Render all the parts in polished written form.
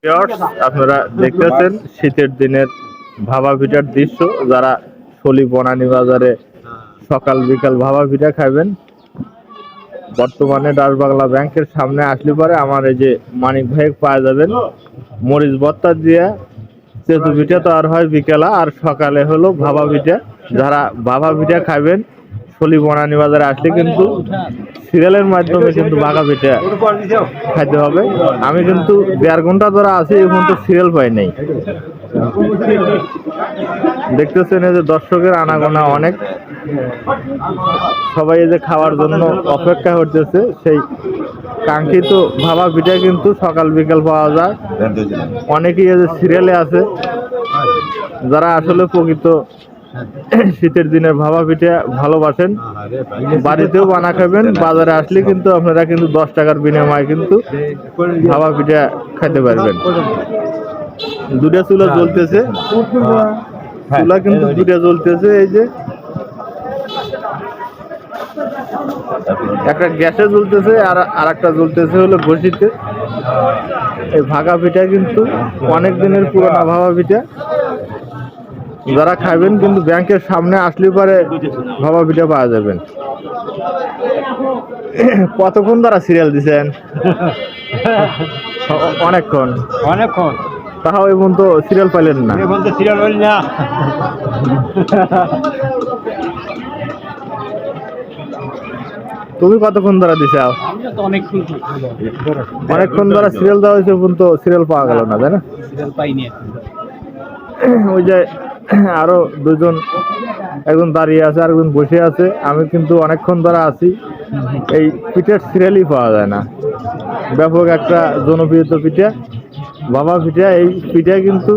Viewers, আপনারা দেখতেছেন শীতের দিনের ভাপা পিঠার দৃশ্য। যারা শলি বনানী বাজারে সকাল বিকাল ভাপা পিঠা খাবেন, বর্তমানে ডাচ বাংলা ব্যাংকের সামনে আসলে পরে আমার এই যে মানিক ভাই পাওয়া যাবেন। মরিচ ভর্তা দিয়ে চেতু পিঠা তো আর হয় বিকেলা, আর সকালে হলো ভাপা পিঠা। যারা ভাপা পিঠা খাবেন শলি বনানী বাজারে আসলে কিন্তু সিরিয়ালের মাধ্যমে কিন্তু ভাপা পিঠা খাইতে হবে। আমি কিন্তু 1.5 ঘন্টা ধরে আছি, এখন তো সিরিয়াল পাই নাই। দেখতেছেন এই যে দর্শকের আনাগোনা অনেক, সবাই এই যে খাওয়ার জন্য অপেক্ষা করতেছে। সেই কাঙ্ক্ষিত ভাপা পিঠা কিন্তু সকাল বিকাল পাওয়া যায়। অনেকেই এই যে সিরিয়ালে আছে, যারা আসলে প্রকৃত শীতের দিনের ভাপা পিঠা ভালোবাসেন, বাড়িতেও বানা খাবেন। বাজারে আসলে কিন্তু আপনারা কিন্তু 10 টাকার বিনিময়ে কিন্তু ভাপা পিঠা খাইতে পারবেন। দুটা চুলা জ্বলতেছে, চুলা কিন্তু দুটা জ্বলতেছে। এই যে একটা গ্যাসে জ্বলতেছে আর একটা জ্বলতেছে হলো ঘষিতে। এই ভাপা পিঠা কিন্তু অনেক দিনের পুরোনো ভাপা পিঠা। যারা খাবেন কিন্তু ব্যাংকের সামনে আসলে পরে ভাপা পিঠা পাওয়া যাবেন। কতক্ষণ ধরে সিরিয়াল দিছেন? অনেকক্ষণ। তাও এখন তো সিরিয়াল পাইলেন না। তুমি কতক্ষণ ধরে দিছে? অনেকক্ষণ ধরে সিরিয়াল দেওয়া হয়েছে, এখন তো সিরিয়াল পাওয়া গেল না, তাই না? ওই যে আরো দুজন, একজন দাঁড়িয়ে আছে আর একজন বসে আছে। আমি কিন্তু অনেকক্ষণ ধরে আছি, এই পিঠার সিরিয়ালই পাওয়া যায় না। ব্যাপক একটা জনপ্রিয় পিঠা ভাপা পিঠা। এই পিঠা কিন্তু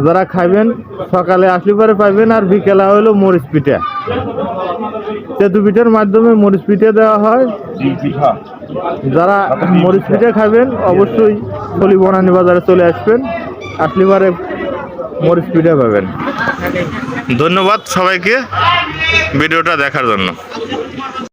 যারা খাবেন সকালে আসলে পরে পাইবেন, আর বিকেলা হলো মরিচ পিঠা। চেতু পিঠার মাধ্যমে মরিচ পিঠা দেওয়া হয়। যারা মরিচ পিঠা খাবেন অবশ্যই শলি বনানী বাজারে চলে আসবেন, আসলে পরে মরিচ পিঠা পাবেন। ধন্যবাদ সবাইকে ভিডিওটা দেখার জন্য।